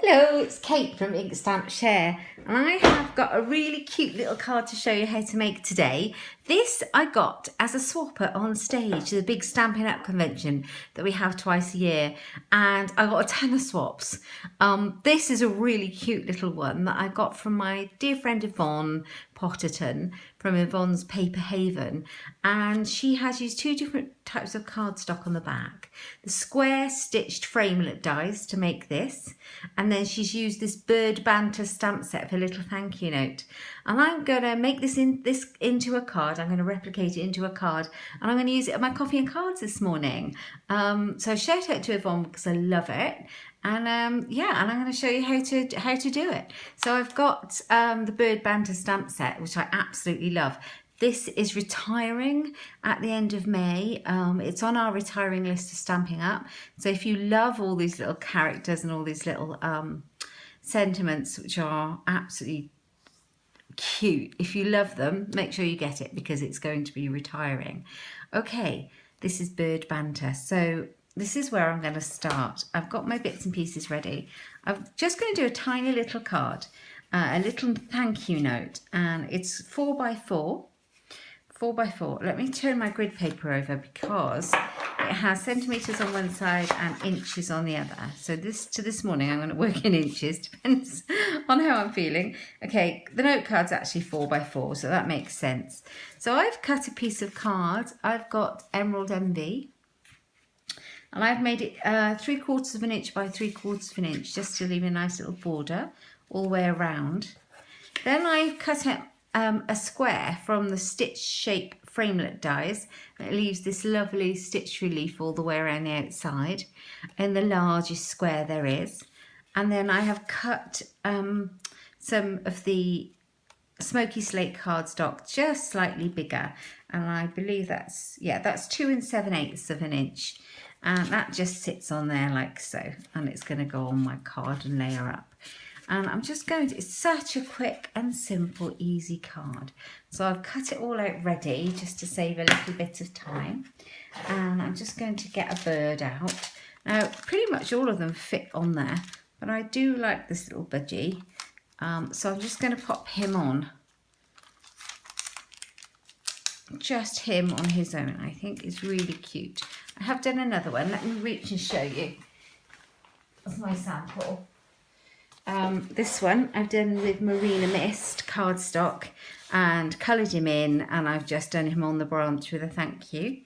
Hello, it's Kate from Inkstampshare, and I have got a really cute little card to show you how to make today. This I got as a swapper on stage, the big Stampin' Up convention that we have twice a year, and I got a ton of swaps. This is a really cute little one that I got from my dear friend Yvonne Potterton from Yvonne's Paper Haven, and she has used two different types of cardstock on the back. The square stitched framelit dies to make this, and then she's used this bird banter stamp set for a little thank you note. And I'm going to make this into a card. I'm going to replicate it into a card, and I'm going to use it at my coffee and cards this morning. So shout out to Yvonne because I love it. And yeah, and I'm going to show you how to do it. So I've got the bird banter stamp set, which I absolutely love. This is retiring at the end of May. It's on our retiring list of Stamping Up. So if you love all these little characters and all these little sentiments, which are absolutely cute, if you love them, make sure you get it because it's going to be retiring. Okay, this is bird banter. So this is where I'm going to start. I've got my bits and pieces ready. I'm just going to do a tiny little card, a little thank you note, and it's 4x4. 4x4. Let me turn my grid paper over because it has centimetres on one side and inches on the other. So this morning I'm going to work in inches, depends on how I'm feeling. Okay, the note card's actually 4x4, so that makes sense. So I've cut a piece of card. I've got Emerald Envy, and I've made it 3/4 of an inch by 3/4 of an inch, just to leave a nice little border all the way around. Then I've cut out a square from the stitch shape framelit dies. It leaves this lovely stitch relief all the way around the outside in the largest square there is. And then I have cut some of the smoky slate cardstock just slightly bigger, and I believe that's 2 7/8 of an inch, and that just sits on there like so, and it's going to go on my card and layer up. And I'm just going to, it's such a quick and simple, easy card. So I've cut it all out ready just to save a little bit of time. And I'm just going to get a bird out. Now, pretty much all of them fit on there, but I do like this little budgie. So I'm just going to pop him on. Just him on his own, I think is really cute. I have done another one. Let me reach and show you. That's my sample. This one I've done with Marina Mist cardstock and coloured him in, and I've just done him on the branch with a thank you.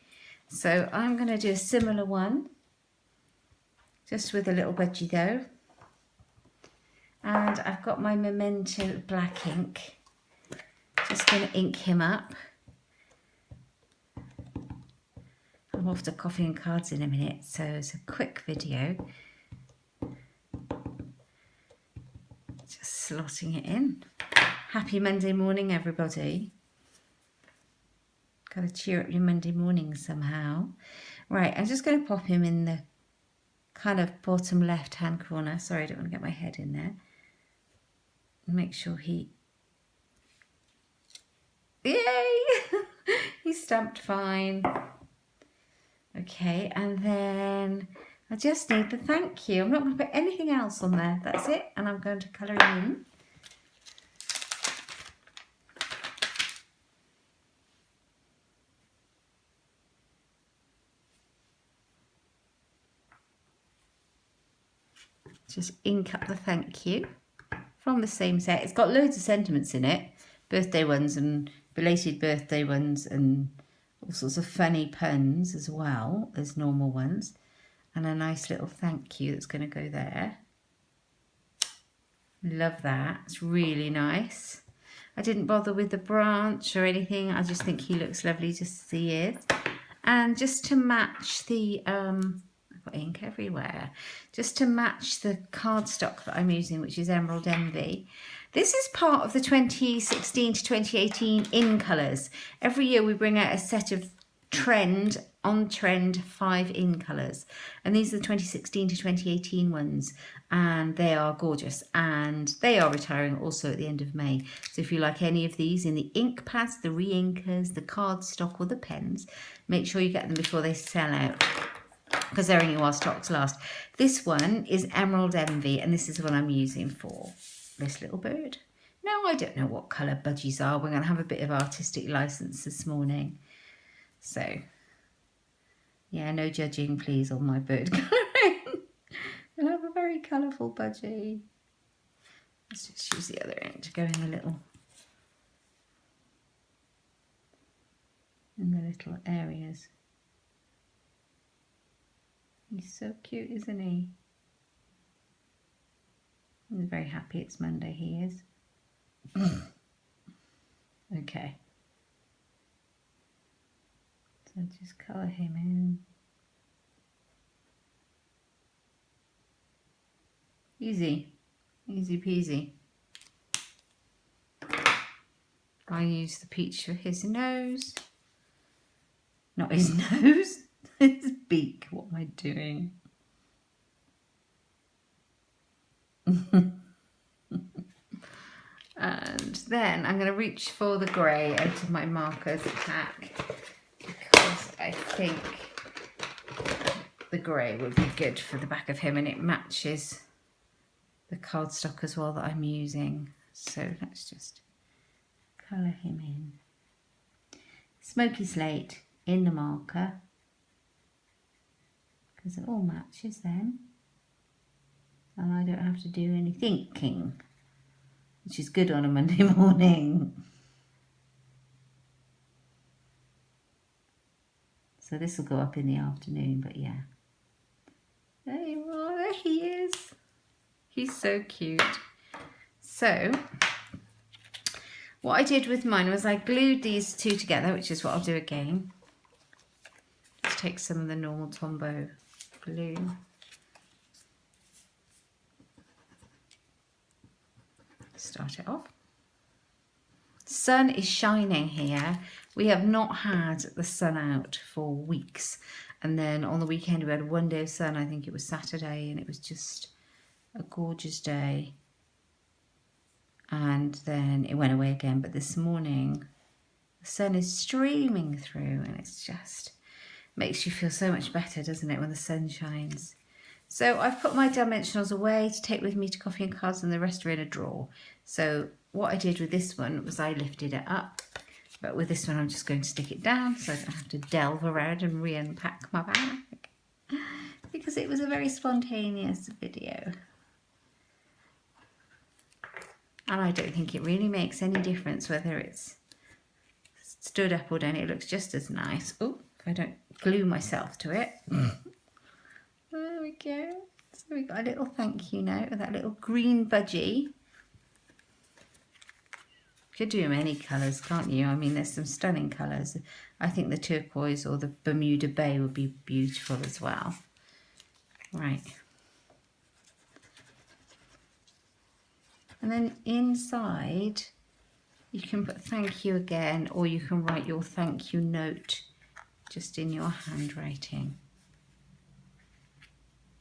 So I'm going to do a similar one, just with a little budgie though. And I've got my Memento black ink. Just going to ink him up. I'm off to coffee and cards in a minute, so it's a quick video. Just slotting it in. Happy Monday morning, everybody. Got to cheer up your Monday morning somehow. Right, I'm just going to pop him in the kind of bottom left-hand corner. Sorry, I don't want to get my head in there. Make sure he... Yay! He's stamped fine. Okay, and then I just need the thank you. I'm not going to put anything else on there. That's it. And I'm going to colour him in. Just ink up the thank you from the same set. It's got loads of sentiments in it. Birthday ones and belated birthday ones and all sorts of funny puns as well as normal ones. And a nice little thank you that's going to go there. Love that. It's really nice. I didn't bother with the branch or anything. I just think he looks lovely just as he is. And just to match the, I've got ink everywhere. Just to match the cardstock that I'm using, which is Emerald Envy. This is part of the 2016 to 2018 in colours. Every year we bring out a set of on trend 5 in colours, and these are the 2016 to 2018 ones, and they are gorgeous, and they are retiring also at the end of May. So if you like any of these in the ink pads, the re-inkers, the cardstock or the pens, make sure you get them before they sell out. because they're only while stocks last. This one is Emerald Envy, and this is the one I'm using for this little bird. Now, I don't know what colour budgies are. We're going to have a bit of artistic license this morning. So, yeah, no judging, please, on my bird colouring. We'll have a very colourful budgie. Let's just use the other end to go in the little areas. He's so cute, isn't he? He's very happy it's Monday, he is. Okay. So just colour him in. Easy. Easy peasy. I use the peach for his nose. Not his nose, his beak. What am I doing? And then I'm going to reach for the grey out of my markers pack because I think the grey would be good for the back of him, and it matches the cardstock as well that I'm using. So let's just colour him in. Smoky slate in the marker because it all matches then, and I don't have to do any thinking, which is good on a Monday morning. So this will go up in the afternoon, but yeah. There you are, there he is. He's so cute. So what I did with mine was I glued these two together, which is what I'll do again. Just take some of the normal Tombow glue. Start it off. Sun is shining here. We have not had the sun out for weeks, and then on the weekend we had one day of sun. I think it was Saturday, and it was just a gorgeous day, and then it went away again. But this morning the sun is streaming through, and it's just makes you feel so much better, doesn't it, when the sun shines? So I've put my dimensionals away to take with me to coffee and cards, and the rest are in a drawer. So what I did with this one was I lifted it up, but with this one I'm just going to stick it down so I don't have to delve around and re-unpack my bag, because it was a very spontaneous video. And I don't think it really makes any difference whether it's stood up or down. It looks just as nice. Oh, if I don't glue myself to it. There we go. So we've got a little thank you note with that little green budgie. You could do them any colours, can't you? I mean, there's some stunning colours. I think the turquoise or the Bermuda Bay would be beautiful as well. Right. And then inside, you can put thank you again, or you can write your thank you note just in your handwriting.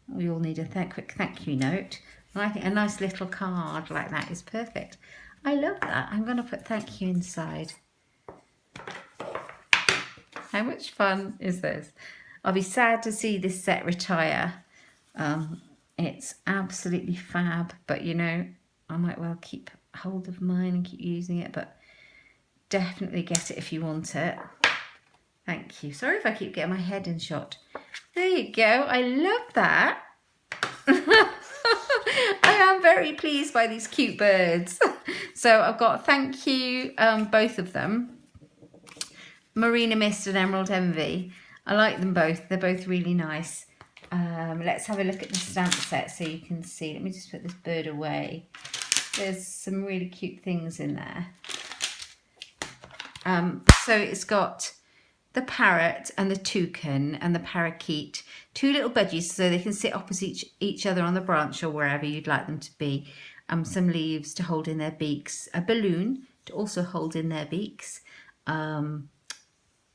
We all need a quick thank you note. And I think a nice little card like that is perfect. I love that. I'm going to put thank you inside. How much fun is this? I'll be sad to see this set retire. It's absolutely fab, but you know, I might well keep hold of mine and keep using it, but definitely get it if you want it. Thank you. Sorry if I keep getting my head in shot. There you go. I love that. I am very pleased by these cute birds. So I've got thank you, both of them. Marina Mist and Emerald Envy. I like them both. They're both really nice. Let's have a look at the stamp set so you can see. Let me just put this bird away. There's some really cute things in there. So it's got the parrot and the toucan and the parakeet, two little budgies so they can sit opposite each other on the branch or wherever you'd like them to be. Some leaves to hold in their beaks, a balloon to also hold in their beaks,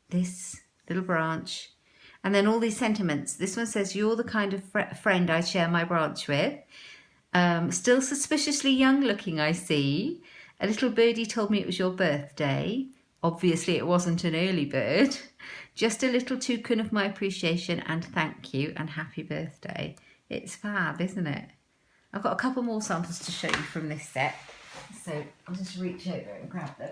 this little branch, and then all these sentiments. This one says, you're the kind of friend I share my branch with. Still suspiciously young looking, I see. A little birdie told me it was your birthday. Obviously it wasn't an early bird. Just a little token of my appreciation and thank you and happy birthday. It's fab, isn't it? I've got a couple more samples to show you from this set. So I'll just reach over and grab them.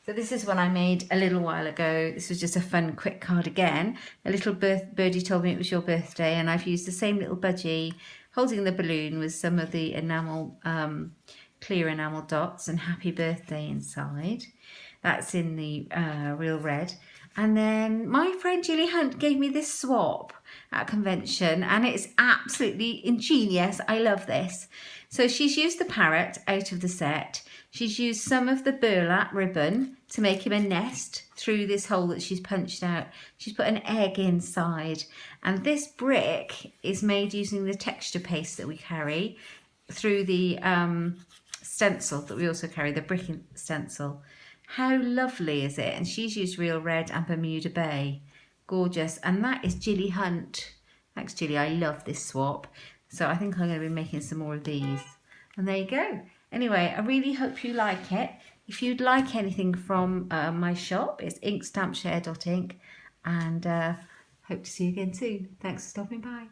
So this is one I made a little while ago. This was just a fun, quick card again. A little birdie told me it was your birthday, and I've used the same little budgie holding the balloon with some of the enamel, clear enamel dots and happy birthday inside. That's in the real red. And then my friend Julie Hunt gave me this swap at convention, and it's absolutely ingenious. I love this. So she's used the parrot out of the set. She's used some of the burlap ribbon to make him a nest through this hole that she's punched out. She's put an egg inside. And this brick is made using the texture paste that we carry through the stencil that we also carry, the brick stencil. How lovely is it? And she's used Real Red and Bermuda Bay. Gorgeous. And that is Julie Hunt. Thanks, Julie. I love this swap. So I think I'm going to be making some more of these. And there you go. Anyway, I really hope you like it. If you'd like anything from my shop, it's inkstampshare.ink. And hope to see you again soon. Thanks for stopping by.